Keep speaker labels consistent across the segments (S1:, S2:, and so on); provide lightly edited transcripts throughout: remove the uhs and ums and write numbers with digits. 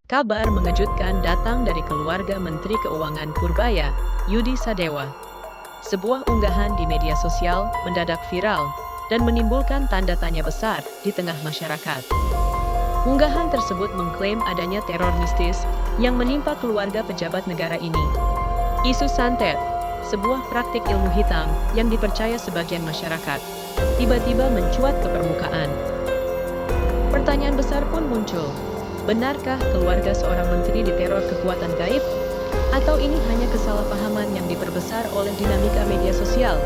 S1: Kabar mengejutkan datang dari keluarga Menteri Keuangan Purbaya, Yudi Sadewa. Sebuah unggahan di media sosial mendadak viral dan menimbulkan tanda tanya besar di tengah masyarakat. Unggahan tersebut mengklaim adanya teror mistis yang menimpa keluarga pejabat negara ini. Isu santet, sebuah praktik ilmu hitam yang dipercaya sebagian masyarakat, tiba-tiba mencuat ke permukaan. Pertanyaan besar pun muncul. Benarkah keluarga seorang menteri diteror kekuatan gaib? Atau ini hanya kesalahpahaman yang diperbesar oleh dinamika media sosial?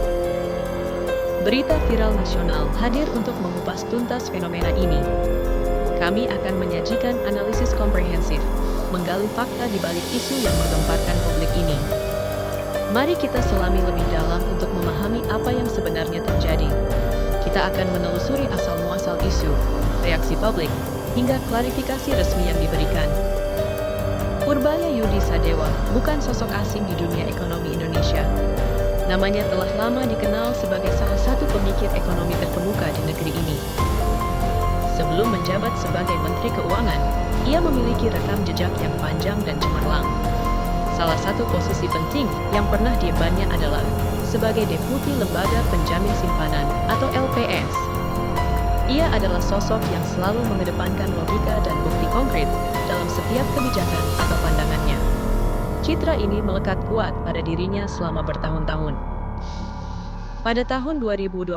S1: Berita viral nasional hadir untuk mengupas tuntas fenomena ini. Kami akan menyajikan analisis komprehensif, menggali fakta di balik isu yang menggemparkan publik ini. Mari kita selami lebih dalam untuk memahami apa yang sebenarnya terjadi. Kita akan menelusuri asal-muasal isu, reaksi publik, hingga klarifikasi resmi yang diberikan. Purbaya Yudi Sadewa bukan sosok asing di dunia ekonomi Indonesia. Namanya telah lama dikenal sebagai salah satu pemikir ekonomi terkemuka di negeri ini. Sebelum menjabat sebagai Menteri Keuangan, ia memiliki rekam jejak yang panjang dan cemerlang. Salah satu posisi penting yang pernah diembannya adalah sebagai Deputi Lembaga Penjamin Simpanan atau LPS. Ia adalah sosok yang selalu mengedepankan logika dan bukti konkret dalam setiap kebijakan atau pandangannya. Citra ini melekat kuat pada dirinya selama bertahun-tahun. Pada tahun 2025,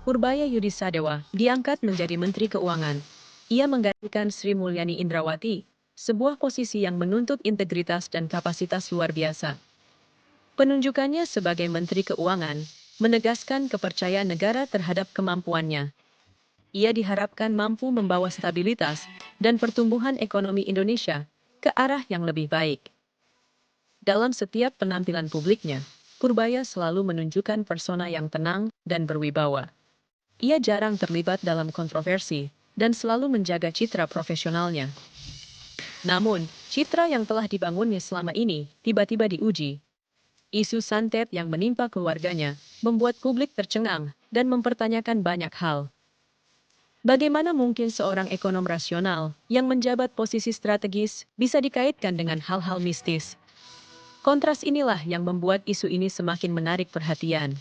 S1: Purbaya Yudi Sadewa diangkat menjadi Menteri Keuangan. Ia menggantikan Sri Mulyani Indrawati, sebuah posisi yang menuntut integritas dan kapasitas luar biasa. Penunjukannya sebagai Menteri Keuangan menegaskan kepercayaan negara terhadap kemampuannya. Ia diharapkan mampu membawa stabilitas dan pertumbuhan ekonomi Indonesia ke arah yang lebih baik. Dalam setiap penampilan publiknya, Purbaya selalu menunjukkan persona yang tenang dan berwibawa. Ia jarang terlibat dalam kontroversi dan selalu menjaga citra profesionalnya. Namun, citra yang telah dibangunnya selama ini tiba-tiba diuji. Isu santet yang menimpa keluarganya membuat publik tercengang dan mempertanyakan banyak hal. Bagaimana mungkin seorang ekonom rasional yang menjabat posisi strategis bisa dikaitkan dengan hal-hal mistis? Kontras inilah yang membuat isu ini semakin menarik perhatian.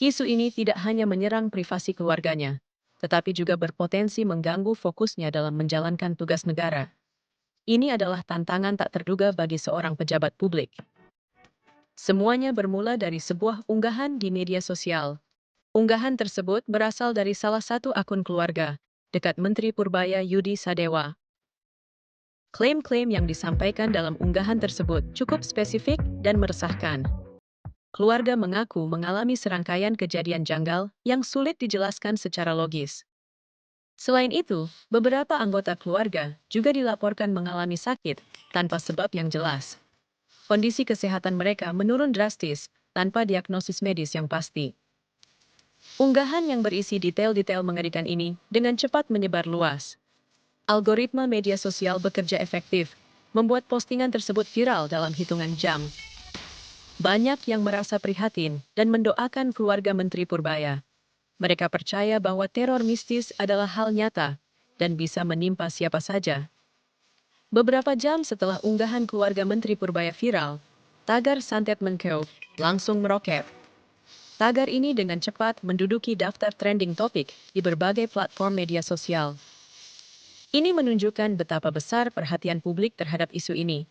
S1: Isu ini tidak hanya menyerang privasi keluarganya, tetapi juga berpotensi mengganggu fokusnya dalam menjalankan tugas negara. Ini adalah tantangan tak terduga bagi seorang pejabat publik. Semuanya bermula dari sebuah unggahan di media sosial. Unggahan tersebut berasal dari salah satu akun keluarga, dekat Menteri Purbaya Yudi Sadewa. Klaim-klaim yang disampaikan dalam unggahan tersebut cukup spesifik dan meresahkan. Keluarga mengaku mengalami serangkaian kejadian janggal yang sulit dijelaskan secara logis. Selain itu, beberapa anggota keluarga juga dilaporkan mengalami sakit tanpa sebab yang jelas. Kondisi kesehatan mereka menurun drastis tanpa diagnosis medis yang pasti. Unggahan yang berisi detail-detail mengerikan ini dengan cepat menyebar luas. Algoritma media sosial bekerja efektif, membuat postingan tersebut viral dalam hitungan jam. Banyak yang merasa prihatin dan mendoakan keluarga Menteri Purbaya. Mereka percaya bahwa teror mistis adalah hal nyata dan bisa menimpa siapa saja. Beberapa jam setelah unggahan keluarga Menteri Purbaya viral, tagar santet Menkeu langsung meroket. Tagar ini dengan cepat menduduki daftar trending topik di berbagai platform media sosial. Ini menunjukkan betapa besar perhatian publik terhadap isu ini.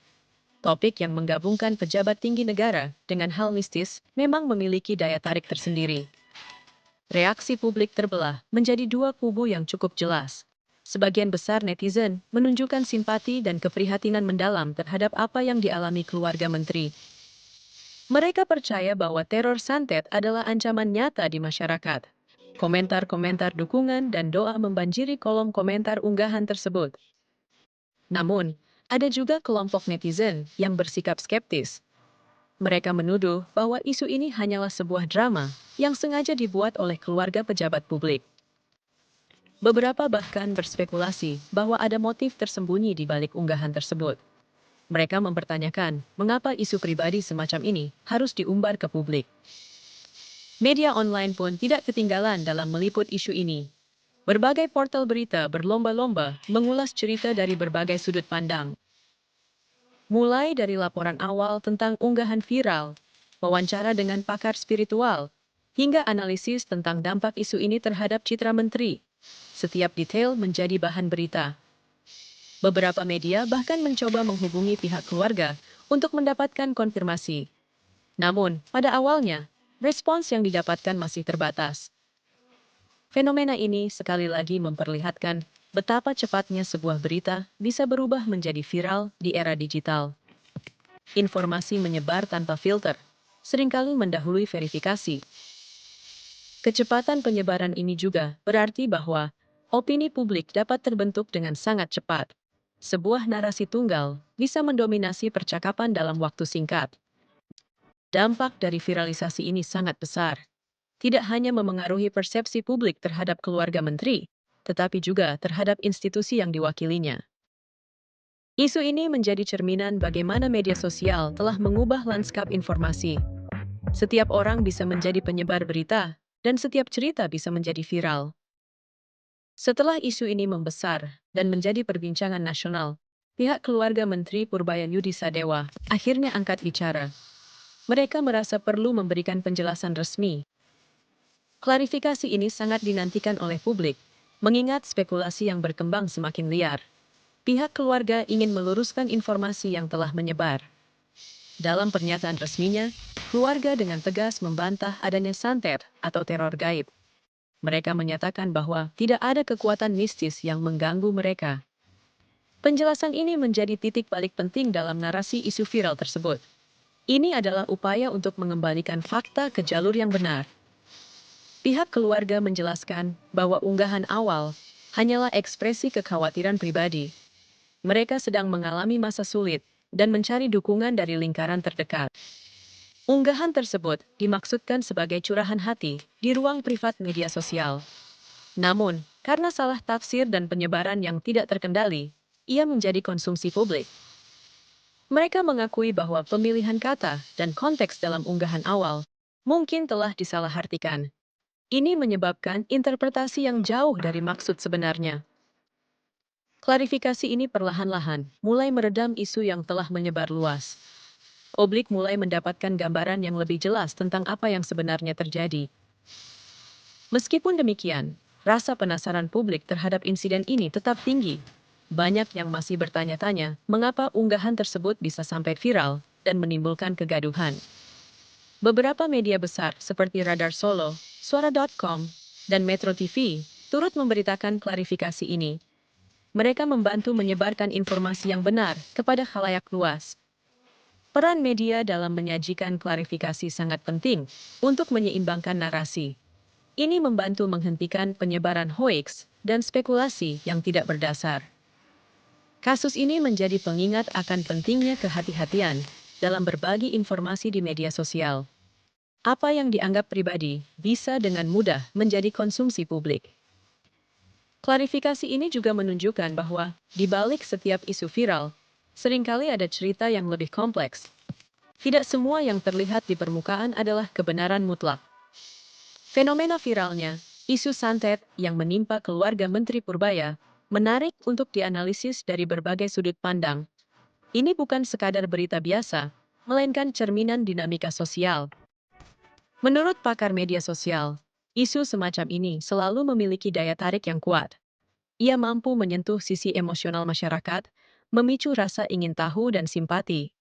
S1: Topik yang menggabungkan pejabat tinggi negara dengan hal mistis memang memiliki daya tarik tersendiri. Reaksi publik terbelah menjadi dua kubu yang cukup jelas. Sebagian besar netizen menunjukkan simpati dan keprihatinan mendalam terhadap apa yang dialami keluarga menteri. Mereka percaya bahwa teror santet adalah ancaman nyata di masyarakat. Komentar-komentar dukungan dan doa membanjiri kolom komentar unggahan tersebut. Namun, ada juga kelompok netizen yang bersikap skeptis. Mereka menuduh bahwa isu ini hanyalah sebuah drama yang sengaja dibuat oleh keluarga pejabat publik. Beberapa bahkan berspekulasi bahwa ada motif tersembunyi di balik unggahan tersebut. Mereka mempertanyakan mengapa isu pribadi semacam ini harus diumbar ke publik. Media online pun tidak ketinggalan dalam meliput isu ini. Berbagai portal berita berlomba-lomba mengulas cerita dari berbagai sudut pandang. Mulai dari laporan awal tentang unggahan viral, wawancara dengan pakar spiritual, hingga analisis tentang dampak isu ini terhadap citra menteri. Setiap detail menjadi bahan berita. Beberapa media bahkan mencoba menghubungi pihak keluarga untuk mendapatkan konfirmasi. Namun, pada awalnya, respons yang didapatkan masih terbatas. Fenomena ini sekali lagi memperlihatkan betapa cepatnya sebuah berita bisa berubah menjadi viral di era digital. Informasi menyebar tanpa filter, seringkali mendahului verifikasi. Kecepatan penyebaran ini juga berarti bahwa opini publik dapat terbentuk dengan sangat cepat. Sebuah narasi tunggal bisa mendominasi percakapan dalam waktu singkat. Dampak dari viralisasi ini sangat besar. Tidak hanya memengaruhi persepsi publik terhadap keluarga menteri, tetapi juga terhadap institusi yang diwakilinya. Isu ini menjadi cerminan bagaimana media sosial telah mengubah lanskap informasi. Setiap orang bisa menjadi penyebar berita, dan setiap cerita bisa menjadi viral. Setelah isu ini membesar dan menjadi perbincangan nasional, pihak keluarga Menteri Purbaya Yudi Sadewa akhirnya angkat bicara. Mereka merasa perlu memberikan penjelasan resmi. Klarifikasi ini sangat dinantikan oleh publik, mengingat spekulasi yang berkembang semakin liar. Pihak keluarga ingin meluruskan informasi yang telah menyebar. Dalam pernyataan resminya, keluarga dengan tegas membantah adanya santet atau teror gaib. Mereka menyatakan bahwa tidak ada kekuatan mistis yang mengganggu mereka. Penjelasan ini menjadi titik balik penting dalam narasi isu viral tersebut. Ini adalah upaya untuk mengembalikan fakta ke jalur yang benar. Pihak keluarga menjelaskan bahwa unggahan awal hanyalah ekspresi kekhawatiran pribadi. Mereka sedang mengalami masa sulit dan mencari dukungan dari lingkaran terdekat. Unggahan tersebut dimaksudkan sebagai curahan hati di ruang privat media sosial. Namun, karena salah tafsir dan penyebaran yang tidak terkendali, ia menjadi konsumsi publik. Mereka mengakui bahwa pemilihan kata dan konteks dalam unggahan awal mungkin telah disalahartikan. Ini menyebabkan interpretasi yang jauh dari maksud sebenarnya. Klarifikasi ini perlahan-lahan mulai meredam isu yang telah menyebar luas. Publik mulai mendapatkan gambaran yang lebih jelas tentang apa yang sebenarnya terjadi. Meskipun demikian, rasa penasaran publik terhadap insiden ini tetap tinggi. Banyak yang masih bertanya-tanya mengapa unggahan tersebut bisa sampai viral dan menimbulkan kegaduhan. Beberapa media besar seperti Radar Solo, Suara.com, dan Metro TV turut memberitakan klarifikasi ini. Mereka membantu menyebarkan informasi yang benar kepada khalayak luas. Peran media dalam menyajikan klarifikasi sangat penting untuk menyeimbangkan narasi. Ini membantu menghentikan penyebaran hoaks dan spekulasi yang tidak berdasar. Kasus ini menjadi pengingat akan pentingnya kehati-hatian dalam berbagi informasi di media sosial. Apa yang dianggap pribadi bisa dengan mudah menjadi konsumsi publik. Klarifikasi ini juga menunjukkan bahwa di balik setiap isu viral, seringkali ada cerita yang lebih kompleks. Tidak semua yang terlihat di permukaan adalah kebenaran mutlak. Fenomena viralnya, isu santet yang menimpa keluarga Menteri Purbaya, menarik untuk dianalisis dari berbagai sudut pandang. Ini bukan sekadar berita biasa, melainkan cerminan dinamika sosial. Menurut pakar media sosial, isu semacam ini selalu memiliki daya tarik yang kuat. Ia mampu menyentuh sisi emosional masyarakat, memicu rasa ingin tahu dan simpati.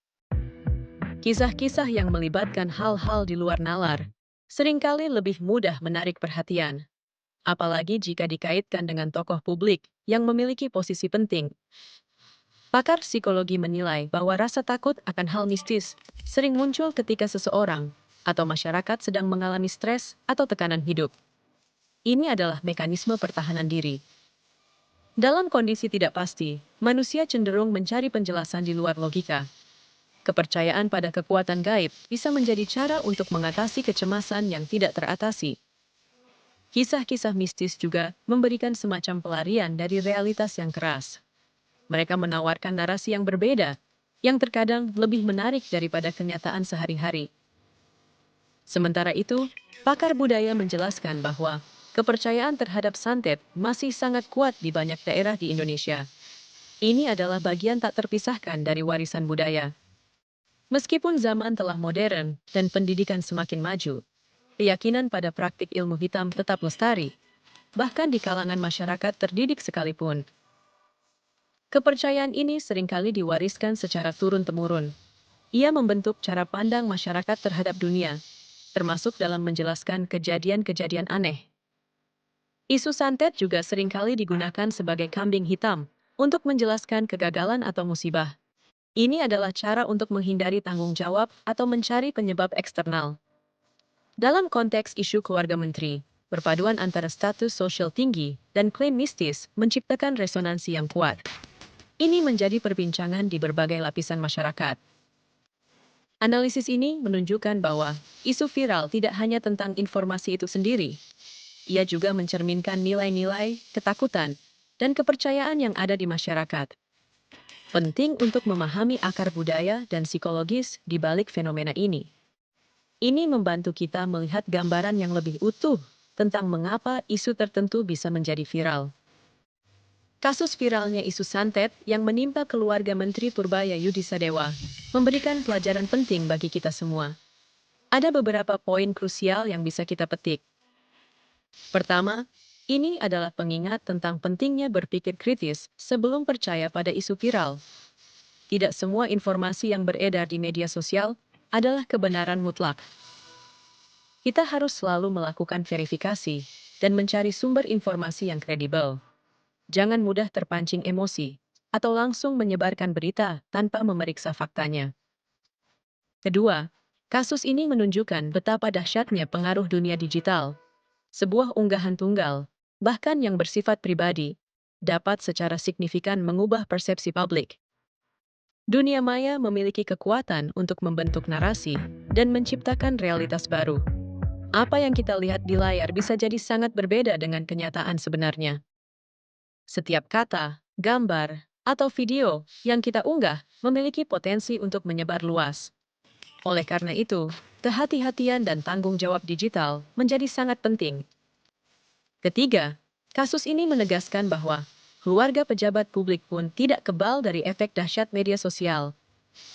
S1: Kisah-kisah yang melibatkan hal-hal di luar nalar seringkali lebih mudah menarik perhatian, apalagi jika dikaitkan dengan tokoh publik yang memiliki posisi penting. Pakar psikologi menilai bahwa rasa takut akan hal mistis sering muncul ketika seseorang atau masyarakat sedang mengalami stres atau tekanan hidup. Ini adalah mekanisme pertahanan diri. Dalam kondisi tidak pasti, manusia cenderung mencari penjelasan di luar logika. Kepercayaan pada kekuatan gaib bisa menjadi cara untuk mengatasi kecemasan yang tidak teratasi. Kisah-kisah mistis juga memberikan semacam pelarian dari realitas yang keras. Mereka menawarkan narasi yang berbeda, yang terkadang lebih menarik daripada kenyataan sehari-hari. Sementara itu, pakar budaya menjelaskan bahwa Kepercayaan terhadap santet masih sangat kuat di banyak daerah di Indonesia. Ini adalah bagian tak terpisahkan dari warisan budaya. Meskipun zaman telah modern dan pendidikan semakin maju, keyakinan pada praktik ilmu hitam tetap lestari, bahkan di kalangan masyarakat terdidik sekalipun. Kepercayaan ini seringkali diwariskan secara turun-temurun. Ia membentuk cara pandang masyarakat terhadap dunia, termasuk dalam menjelaskan kejadian-kejadian aneh. Isu santet juga seringkali digunakan sebagai kambing hitam untuk menjelaskan kegagalan atau musibah. Ini adalah cara untuk menghindari tanggung jawab atau mencari penyebab eksternal. Dalam konteks isu keluarga menteri, perpaduan antara status sosial tinggi dan klaim mistis menciptakan resonansi yang kuat. Ini menjadi perbincangan di berbagai lapisan masyarakat. Analisis ini menunjukkan bahwa isu viral tidak hanya tentang informasi itu sendiri. Ia juga mencerminkan nilai-nilai, ketakutan, dan kepercayaan yang ada di masyarakat. Penting untuk memahami akar budaya dan psikologis di balik fenomena ini. Ini membantu kita melihat gambaran yang lebih utuh tentang mengapa isu tertentu bisa menjadi viral. Kasus viralnya isu santet yang menimpa keluarga Menteri Purbaya Yudi Sadewa memberikan pelajaran penting bagi kita semua. Ada beberapa poin krusial yang bisa kita petik. Pertama, ini adalah pengingat tentang pentingnya berpikir kritis sebelum percaya pada isu viral. Tidak semua informasi yang beredar di media sosial adalah kebenaran mutlak. Kita harus selalu melakukan verifikasi dan mencari sumber informasi yang kredibel. Jangan mudah terpancing emosi atau langsung menyebarkan berita tanpa memeriksa faktanya. Kedua, kasus ini menunjukkan betapa dahsyatnya pengaruh dunia digital. Sebuah unggahan tunggal, bahkan yang bersifat pribadi, dapat secara signifikan mengubah persepsi publik. Dunia maya memiliki kekuatan untuk membentuk narasi dan menciptakan realitas baru. Apa yang kita lihat di layar bisa jadi sangat berbeda dengan kenyataan sebenarnya. Setiap kata, gambar, atau video yang kita unggah memiliki potensi untuk menyebar luas. Oleh karena itu, kehati-hatian dan tanggung jawab digital menjadi sangat penting. Ketiga, kasus ini menegaskan bahwa keluarga pejabat publik pun tidak kebal dari efek dahsyat media sosial.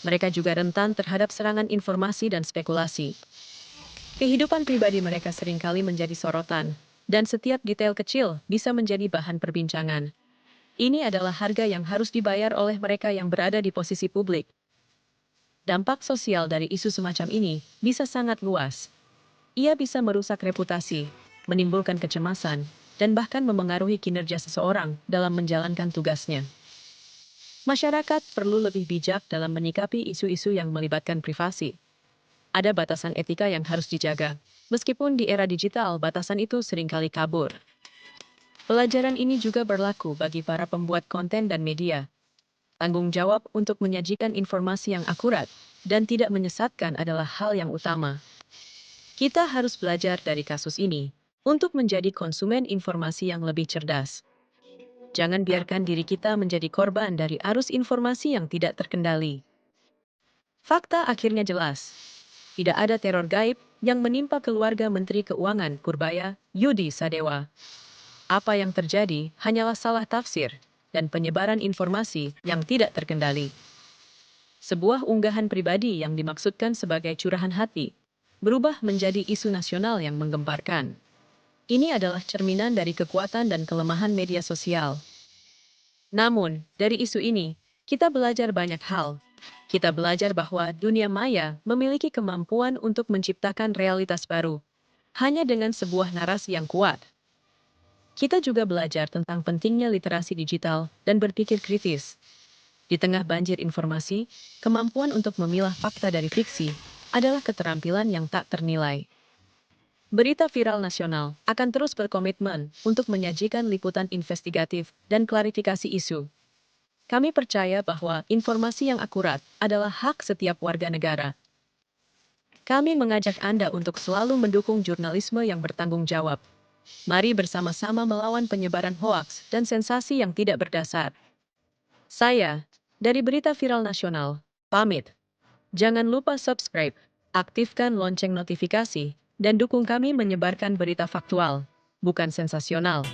S1: Mereka juga rentan terhadap serangan informasi dan spekulasi. Kehidupan pribadi mereka seringkali menjadi sorotan, dan setiap detail kecil bisa menjadi bahan perbincangan. Ini adalah harga yang harus dibayar oleh mereka yang berada di posisi publik. Dampak sosial dari isu semacam ini bisa sangat luas. Ia bisa merusak reputasi, menimbulkan kecemasan, dan bahkan memengaruhi kinerja seseorang dalam menjalankan tugasnya. Masyarakat perlu lebih bijak dalam menyikapi isu-isu yang melibatkan privasi. Ada batasan etika yang harus dijaga, meskipun di era digital batasan itu seringkali kabur. Pelajaran ini juga berlaku bagi para pembuat konten dan media. Tanggung jawab untuk menyajikan informasi yang akurat dan tidak menyesatkan adalah hal yang utama. Kita harus belajar dari kasus ini untuk menjadi konsumen informasi yang lebih cerdas. Jangan biarkan diri kita menjadi korban dari arus informasi yang tidak terkendali. Fakta akhirnya jelas. Tidak ada teror gaib yang menimpa keluarga Menteri Keuangan Purbaya Yudi Sadewa. Apa yang terjadi hanyalah salah tafsir dan penyebaran informasi yang tidak terkendali. Sebuah unggahan pribadi yang dimaksudkan sebagai curahan hati berubah menjadi isu nasional yang menggemparkan. Ini adalah cerminan dari kekuatan dan kelemahan media sosial. Namun, dari isu ini, kita belajar banyak hal. Kita belajar bahwa dunia maya memiliki kemampuan untuk menciptakan realitas baru, hanya dengan sebuah narasi yang kuat. Kita juga belajar tentang pentingnya literasi digital dan berpikir kritis. Di tengah banjir informasi, kemampuan untuk memilah fakta dari fiksi adalah keterampilan yang tak ternilai. Berita viral nasional akan terus berkomitmen untuk menyajikan liputan investigatif dan klarifikasi isu. Kami percaya bahwa informasi yang akurat adalah hak setiap warga negara. Kami mengajak Anda untuk selalu mendukung jurnalisme yang bertanggung jawab. Mari bersama-sama melawan penyebaran hoaks dan sensasi yang tidak berdasar. Saya, dari Berita Viral Nasional, pamit. Jangan lupa subscribe, aktifkan lonceng notifikasi, dan dukung kami menyebarkan berita faktual. bukan sensasional.